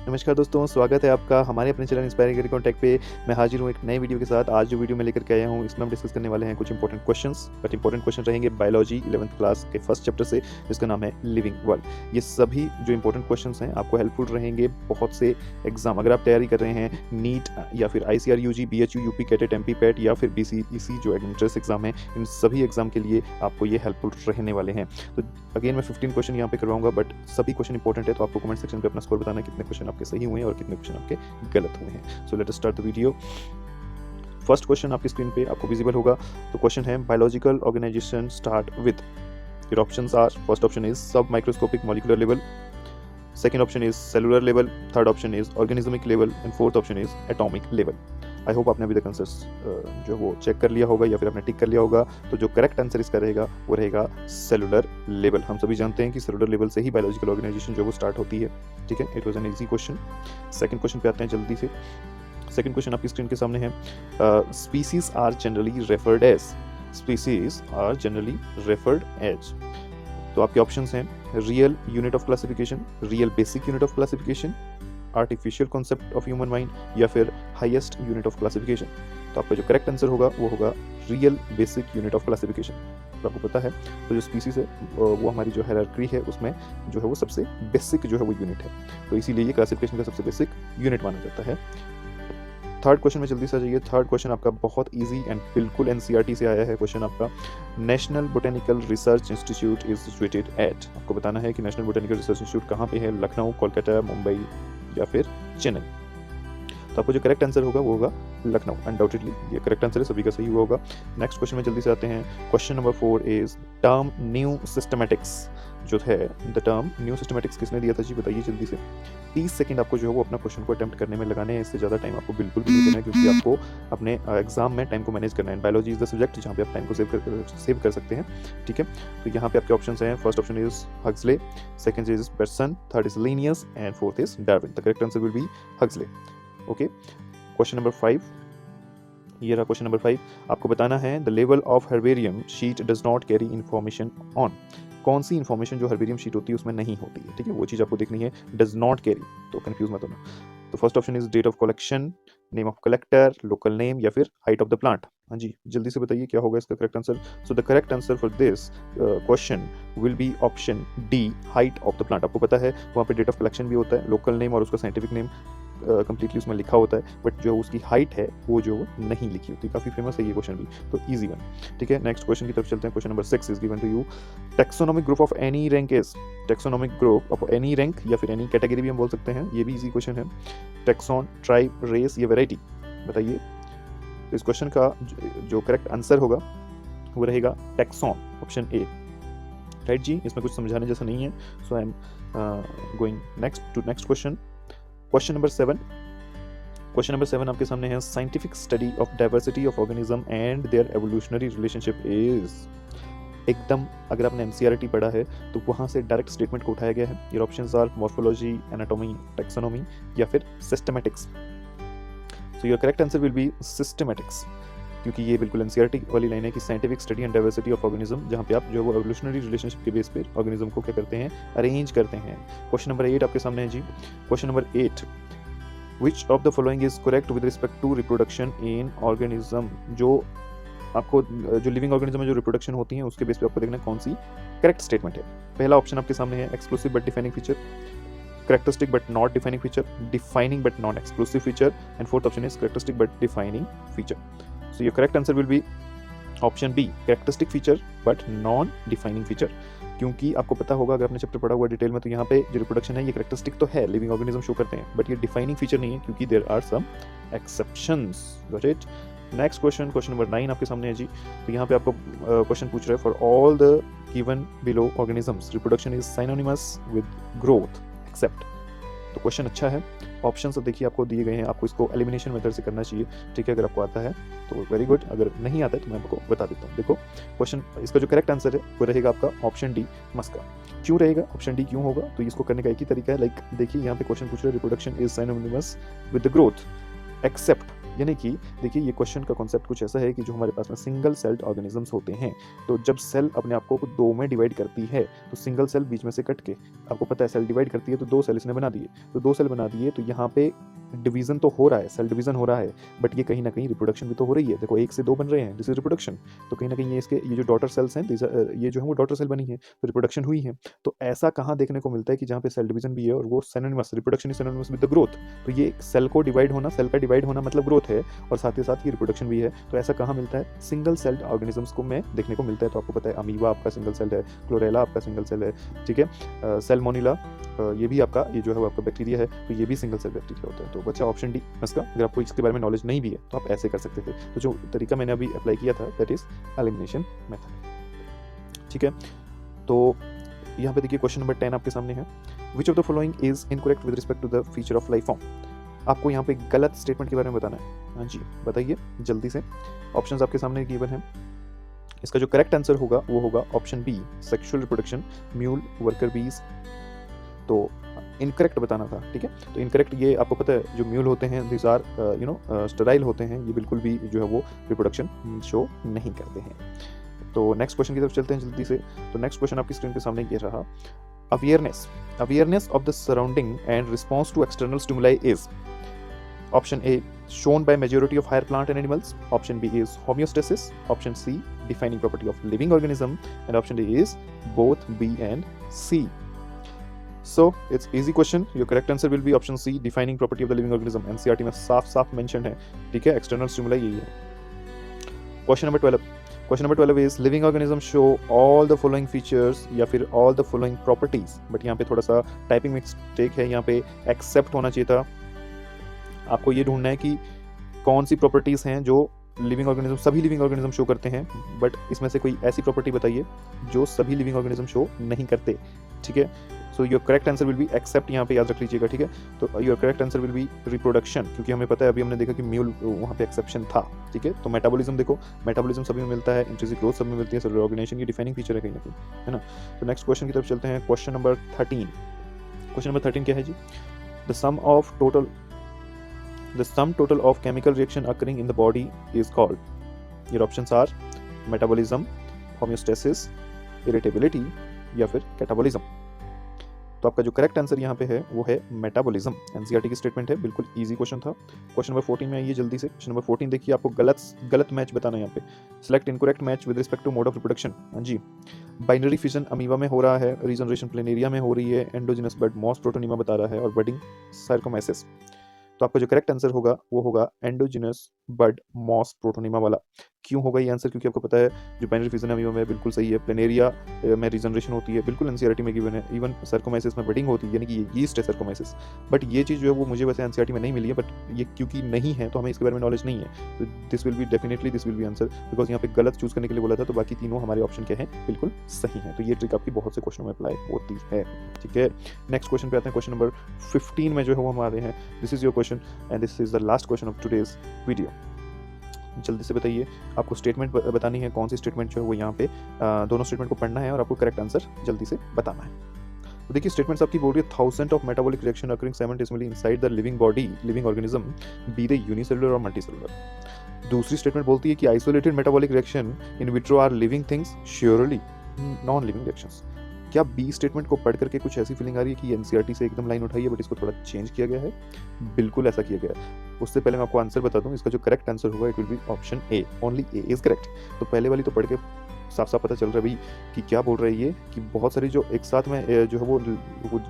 नमस्कार दोस्तों, स्वागत है आपका हमारे अपने चैनल इंस्पायरिंग एग्री कॉन्टैक्ट पे। मैं हाजिर हूँ एक नई वीडियो के साथ। आज जो वीडियो मैं लेकर के आया हूँ इसमें हम डिस्कस करने वाले हैं कुछ important questions. But important question रहेंगे बायोलॉजी 11th क्लास के फर्स्ट चैप्टर से, जिसका नाम है लिविंग वर्ल्ड। ये सभी जो इंपॉर्टेंट क्वेश्चंस हैं आपको हेल्पफुल रहेंगे बहुत से एग्जाम। अगर आप तैयारी कर रहे हैं नीट या फिर ICAR-UG, BHU, UP cadet, MP PAT या फिर BCEC जो एंट्रेंस एग्जाम है, इन सभी एग्जाम के लिए आपको ये हेल्पफुल रहने वाले हैं। तो अगेन मैं 15 क्वेश्चन यहाँ पे करवाऊंगा, बट सभी क्वेश्चन इंपॉर्टेंट है, तो आपको कमेंट सेक्शन पे अपना स्कोर बताना कितने क्वेश्चन आपके सही हुए हैं और कितने क्वेश्चन आपके गलत हुए हैं। So let us start the video. First question आपकी स्क्रीन पे आपको विजिबल होगा। तो क्वेश्चन है biological organization start with. Your options are, first option is sub microscopic molecular level, second option is cellular level, third option is organismic level and fourth option is atomic level. I hope आपने अभी तक answers जो वो check कर लिया होगा या फिर आपने टिक कर लिया होगा। तो जो करेक्ट आंसर इसका रहेगा वो रहेगा सेलुलर लेवल। हम सभी जानते हैं कि सेलुलर लेवल से ही बायोलॉजिकल ऑर्गेनाइजेशन जो वो स्टार्ट होती है। ठीक है, it was an easy question. Second question पे आते हैं जल्दी से। सेकंड क्वेश्चन आपकी स्क्रीन के सामने है। Species are generally referred as. Species are generally referred as. तो आपके ऑप्शंस हैं real unit of classification, real basic unit of classification, artificial concept of human mind या फिर हाईएस्ट यूनिट ऑफ क्लासिफिकेशन। तो आपका जो करेक्ट आंसर होगा वो होगा real basic unit of classification. तो आपको पता है तो जो स्पीसीज है वो हमारी जो हायरार्की है उसमें जो है वो सबसे बेसिक जो है वो यूनिट है, तो इसीलिए ये क्लासिफिकेशन का सबसे बेसिक यूनिट माना जाता है। थर्ड क्वेश्चन में जल्दी से आ जाइए। थर्ड क्वेश्चन आपका बहुत इजी एंड बिल्कुल NCERT से आया है क्वेश्चन आपका। National botanical research institute is situated at. आपको बताना है कि नेशनल बोटेनिकल रिसर्च इंस्टीट्यूट कहाँ पे है, लखनऊ, कोलकाता, मुंबई या फिर चेन्नई। तो आपको जो करेक्ट आंसर होगा वो होगा लखनऊ। अनडाउटेडली ये करेक्ट आंसर है, सभी का सही हुआ होगा। नेक्स्ट क्वेश्चन में जल्दी से आते हैं। Question number 4 is term new systematics जो है, द टर्म न्यू सिस्टमैटिक्स किसने दिया था जी, बताइए जल्दी से। 30 सेकंड आपको जो है वो अपना क्वेश्चन को अटेम्प्ट करने में लगाने हैं। इससे ज़्यादा टाइम आपको बिल्कुल भी नहीं देना है, क्योंकि आपको अपने एग्जाम में टाइम को मैनेज करना है। बायोलॉजी इज द सब्जेक्ट जहाँ पे आप टाइम को सेव कर सकते हैं। ठीक है, तो यहाँ पे आपके ऑप्शन हैं। First option is Huxley, second is Bateson, third is Linnaeus and fourth is Darwin. The correct answer will B Huxley. Okay, question number 5, ये रहा क्वेश्चन नंबर 5। आपको बताना है the level of herbarium sheet does not carry information on. कौन सी information जो herbarium sheet होती है उसमें नहीं होती है। ठीक है, वो चीज़ आपको देखनी है, डज नॉट कैरी, तो कंफ्यूज मत होना। तो first option is date of collection, name of collector, local name या फिर हाइट ऑफ द प्लांट। हाँ जी, जल्दी से बताइए क्या होगा इसका correct answer. So the correct answer for this question will be option D, height of the plant. आपको पता है वहाँ पे डेट ऑफ कलेक्शन भी होता है, लोकल नेम और उसका साइंटिफिक नेम कंप्लीटली उसमें लिखा होता है, बट जो उसकी हाइट है वो जो नहीं लिखी होती। काफ़ी फेमस है ये क्वेश्चन भी, तो इजी वन। ठीक है, नेक्स्ट क्वेश्चन की तरफ चलते हैं। Question number 6 is given to you. Taxonomic group of any rank is. Taxonomic group of any rank या फिर एनी कैटेगरी भी हम बोल सकते हैं, ये भी इजी क्वेश्चन है। टेक्सॉन, ट्राइब, रेस या वैरायटी, बताइए। तो इस क्वेश्चन का जो करेक्ट आंसर होगा वो रहेगा टेक्सॉन, ऑप्शन ए। राइट जी, इसमें कुछ समझाने जैसा नहीं है। So I am going next to next question. Question number 7। Question number 7 आपके सामने है। Scientific study of diversity of organism and their evolutionary relationship is. एकदम अगर आपने NCERT पढ़ा है तो वहाँ से डायरेक्ट स्टेटमेंट को उठाया गया है। ये options are morphology, anatomy, taxonomy या फिर systematics. So your correct answer will be systematics, क्योंकि ये बिल्कुल NCERT वाली लाइन है कि scientific study and diversity of organism, जहाँ पे आप जो है वो एवोल्यूशनरी रिलेशनशिप के बेस पे ऑर्गेनिज्म को क्या करते हैं, अरेंज करते हैं। क्वेश्चन नंबर 8 आपके सामने है जी। Question number 8, which of the following is correct with respect to reproduction in organism. जो आपको जो लिविंग ऑर्गेनिज्म में जो रिप्रोडक्शन होती है उसके बेस पे आपको देखना है कौन सी करेक्ट स्टेटमेंट है। पहला ऑप्शन आपके सामने है exclusive but defining feature, characteristic but not defining feature, defining but non exclusive feature, and fourth option is characteristic but defining feature. So your correct answer will be option B, characteristic feature but non defining feature। क्योंकि आपको पता होगा अगर आपने chapter पढ़ा हुआ detail में, तो यहाँ पे जो रिप्रोडक्शन है ये कैरेक्टरिस्टिक तो है, लिविंग ऑर्गेनिज्म शो करते हैं, बट ये डिफाइनिंग फीचर नहीं है, क्योंकि there are some exceptions. Got it. Next question, question number 9 आपके सामने है जी। तो यहाँ पे आपको क्वेश्चन पूछ रहा है for all the given below organisms reproduction is synonymous with growth except. तो क्वेश्चन अच्छा है, ऑप्शंस देखिए आपको दिए गए हैं, आपको इसको एलिमिनेशन मेथड से करना चाहिए। ठीक है, अगर आपको आता है तो वेरी गुड, अगर नहीं आता है तो मैं आपको बता देता हूँ। देखो क्वेश्चन, इसका जो करेक्ट आंसर है वो रहेगा आपका ऑप्शन डी, मस्का। क्यों रहेगा ऑप्शन डी, क्यों होगा? तो इसको करने का एक ही तरीका है। लाइक देखिए यहाँ पे क्वेश्चन पूछ रहे हैं reproduction is synonymous with the growth except यानी कि देखिए ये क्वेश्चन का कॉन्सेप्ट कुछ ऐसा है कि जो हमारे पास में सिंगल सेल्ड ऑर्गेनिजम्स होते हैं, तो जब सेल अपने आप को दो में डिवाइड करती है तो सिंगल सेल बीच में से कट के, आपको पता है सेल डिवाइड करती है तो दो सेल इसने बना दिए, तो दो सेल बना दिए, तो यहाँ पे डिवीजन तो हो रहा है, सेल डिवीजन हो रहा है, बट ये कहीं ना कहीं रिप्रोडक्शन भी तो हो रही है। देखो एक से दो बन रहे हैं, दिस इज रिप्रोडक्शन। तो कहीं ना कहीं ये जो डॉटर सेल्स हैं, ये जो है वो डॉटर सेल बनी है, तो रिप्रोडक्शन हुई है। तो ऐसा कहाँ देखने को मिलता है कि जहाँ पे सेल डिवीजन भी है और वो synonymous, reproduction is synonymous with the growth. तो ये सेल को डिवाइड होना, सेल का डिवाइड होना मतलब ग्रोथ है, और साथ ही साथ ये रिप्रोडक्शन भी है। तो ऐसा कहाँ मिलता है? सिंगल सेल्ड ऑर्गेनिजम्स को में देखने को मिलता है। तो आपको पता है अमीबा आपका सिंगल सेल है, क्लोरेला आपका सिंगल सेल है, ठीक है, सैल्मोनेला ये भी आपका, ये जो है वो आपका बैक्टीरिया है, तो ये भी सिंगल सेल बैक्टीरिया होता है। तो बच्चा ऑप्शन डी इसका, अगर आपको इसके बारे में नॉलेज नहीं भी है तो आप ऐसे कर सकते थे। तो जो तरीका मैंने अभी अप्लाई किया था दैट इज एलिमिनेशन मेथड, ठीक है। तो यहाँ पे देखिए क्वेश्चन नंबर 10 आपके सामने है, which of the following is incorrect with respect to the feature of life form. आपको यहाँ पे गलत स्टेटमेंट के बारे में बताना है। हाँ जी बताइए जल्दी से, ऑप्शंस आपके सामने गिवन है। इसका जो करेक्ट आंसर होगा वो होगा option B, sexual reproduction, mule, worker bees. तो इनकरेक्ट बताना था, ठीक है। तो इनकरेक्ट ये आपको पता है, जो म्यूल होते हैं दिस आर स्टेराइल होते हैं, ये बिल्कुल भी जो है वो रिप्रोडक्शन शो नहीं करते हैं। तो नेक्स्ट क्वेश्चन की तरफ चलते हैं जल्दी से। तो नेक्स्ट क्वेश्चन आपकी स्क्रीन पे सामने ये रहा, awareness of the surrounding and response to external stimuli is option A shown by majority of higher plant and animals, option B is homeostasis, option C defining property of living organism, and option D is both B and C. So it's easy question, your correct answer will be option C defining property of the living organism। NCERT में साफ mentioned है, ठीक है, external stimuli यही है। Question number 12 is living organisms show all the following features या फिर all the following properties, but यहाँ पे थोड़ा सा टाइपिंग मिस्टेक है, यहाँ पे एक्सेप्ट होना चाहिए था। आपको ये ढूंढना है कि कौन सी प्रॉपर्टीज हैं जो लिविंग ऑर्गेनिज्म, सभी लिविंग ऑर्गेनिज्म शो करते हैं, बट इसमें से कोई ऐसी प्रॉपर्टी बताइए जो सभी लिविंग ऑर्गेनिज्म शो नहीं करते, ठीक है। So your correct answer will be except, यहाँ पे याद रख लीजिएगा, ठीक है। तो your correct answer will be reproduction, क्योंकि हमें पता है, अभी हमने देखा कि म्यूल वहाँ पे एक्सेप्शन था, ठीक है। तो मेटाबॉलिज्म देखो, मेटाबॉलिज्म सभी में मिलता है, इंट्रिंसिक ग्रोथ सब में मिलती है, सेलुलर ऑर्गेनाइजेशन की डिफाइनिंग फीचर है कहीं ना कहीं, है ना। तो नेक्स्ट क्वेश्चन की तरफ चलते हैं, क्वेश्चन नंबर 13। क्वेश्चन नंबर 13 क्या है जी? The sum total of chemical reaction occurring in the body is called, your options are metabolism, homeostasis, irritability या फिर catabolism। तो आपका जो करेक्ट आंसर यहाँ पे है वो है मेटाबॉलिज्म। एनसीईआरटी की स्टेटमेंट है, बिल्कुल इजी क्वेश्चन था। क्वेश्चन नंबर 14 में आइए जल्दी से। क्वेश्चन नंबर 14 देखिए, आपको गलत मैच बताना है यहाँ पे। Select incorrect match with respect to mode of reproduction. हाँ जी, बाइनरी फिजन अमीबा में हो रहा है, रीजनरेशन प्लेनेरिया में हो रही है, एंडोजिनस बड मॉस प्रोटोनिमा बता रहा है, और बडिंग सार्कोमाइसिस। तो आपका जो करेक्ट आंसर होगा वो होगा एंडोजिनस बड मॉस प्रोटोनिमा वाला। क्यों होगा ये आंसर? क्योंकि आपको पता है जो बाइनरी फिजन अमीबा में बिल्कुल सही है, प्लेनेरिया में रीजनरेशन होती है, बिल्कुल एनसीईआरटी में गिवन है, इवन सार्कोमाइसिस में बडिंग होती है, यानी कि ये यीस्ट है सार्कोमाइसिस। बट ये चीज़ जो है वो मुझे वैसे एनसीईआरटी में नहीं मिली है, बट ये क्योंकि नहीं है तो हमें इसके बारे में नॉलेज नहीं है। तो this will be answer, because यहाँ पे गलत चूज करने के लिए बोला था, तो बाकी तीनों हमारे ऑप्शन क्या है, बिल्कुल सही है। तो ये ट्रिक आपकी बहुत से क्वेश्चनों में अप्लाई होती है, ठीक है। नेक्स्ट क्वेश्चन पे आते हैं, क्वेश्चन नंबर 15 में जो है वो हम आ रहे हैं। This is your question and this is the last question of today's video. जल्दी से बताइए, आपको स्टेटमेंट बतानी है, कौन सी स्टेटमेंट जो है वो यहाँ पे दोनों स्टेटमेंट को पढ़ना है और आपको करेक्ट आंसर जल्दी से बताना है। तो देखिए स्टेटमेंट्स आपकी बोल रही है, 1000 of metabolic reaction occurring simultaneously inside the living body, living organism, be they unicellular और मल्टीसेलुलर। दूसरी स्टेटमेंट बोलती है कि isolated metabolic reaction in vitro are living things, surely non living reactions. क्या बी स्टेटमेंट को पढ़ करके कुछ ऐसी फीलिंग आ रही है कि एनसीईआरटी से एकदम लाइन उठाई है, बट इसको थोड़ा चेंज किया गया है? बिल्कुल ऐसा किया गया है। उससे पहले मैं आपको आंसर बता दूं, इसका जो करेक्ट आंसर होगा it will be option A, only A is correct. तो पहले वाली तो पढ़ के साफ साफ पता चल रहा है भाई कि क्या बोल रहा है ये, कि बहुत सारी जो एक साथ में जो है वो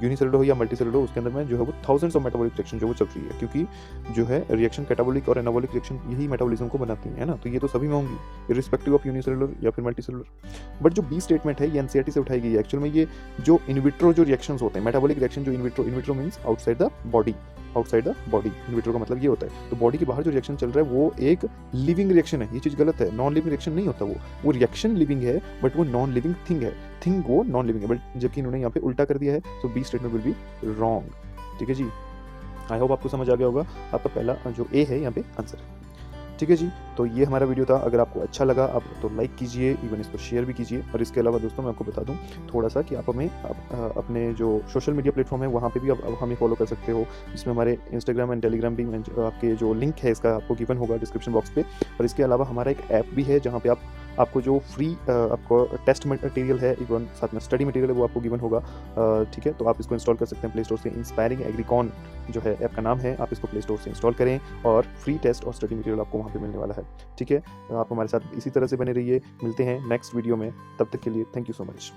यूनिसेलुलर हो या मल्टीसेलुलर हो, उसके अंदर में जो है वो थाउजेंड्स ऑफ मेटाबॉलिक रिएक्शन जो वो चल रही है, क्योंकि जो है रिएक्शन कैटाबॉलिक और एनाबॉलिक रिएक्शन यही मेटाबॉलिज्म को बनाती है ना। तो ये तो सभी में होंगी इर्रिस्पेक्टिव ऑफ यूनिसेलुलर या फिर मल्टीसेलुलर। बट जो बी स्टेटमेंट है ये एनसीईआरटी से उठाई गई है। एक्चुअल में ये जो इन विट्रो जो रिएक्शंस होते हैं, मेटाबॉलिक रिएक्शन जो in vitro means outside the body, in vitro का मतलब ये होता है। तो बॉडी के बाहर जो रिएक्शन चल रहा है वो एक लिविंग रिएक्शन है, ये चीज गलत है। नॉन लिविंग रिएक्शन नहीं होता, वो रिएक्शन लिविंग है बट वो नॉन लिविंग थिंग है, थिंग वो नॉन लिविंग है, बट जबकि इन्होंने यहाँ पे उल्टा कर दिया है। So B statement will be wrong, ठीक है जी। आई होप आपको समझ आ गया होगा। आपका पहला जो ए है यहाँ पे आंसर है, ठीक ठीक है जी, तो ये हमारा वीडियो था। अगर आपको अच्छा लगा आप तो लाइक कीजिए, इवन इसको शेयर भी कीजिए। और इसके अलावा दोस्तों मैं आपको बता दूं थोड़ा सा कि आप हमें अपने जो सोशल मीडिया प्लेटफॉर्म है वहाँ पे भी आप हमें फॉलो कर सकते हो, जिसमें हमारे इंस्टाग्राम एंड टेलीग्राम भी आपके जो लिंक है इसका आपको गिवन होगा डिस्क्रिप्शन बॉक्स पे। और इसके अलावा हमारा एक ऐप भी है जहाँ पे आपको जो फ्री आपको टेस्ट मटेरियल है, इवन साथ में स्टडी मटेरियल है, वो आपको गिवन होगा। ठीक है, तो आप इसको इंस्टॉल कर सकते हैं प्ले स्टोर से। इंस्पायरिंग एग्रीकॉन जो है ऐप का नाम है, आप इसको प्ले स्टोर से इंस्टॉल करें और फ्री टेस्ट और स्टडी मटेरियल आपको वहाँ पे मिलने वाला है। ठीक है, तो आप हमारे साथ इसी तरह से बने रहिए। मिलते हैं नेक्स्ट वीडियो में, तब तक के लिए थैंक यू सो मच।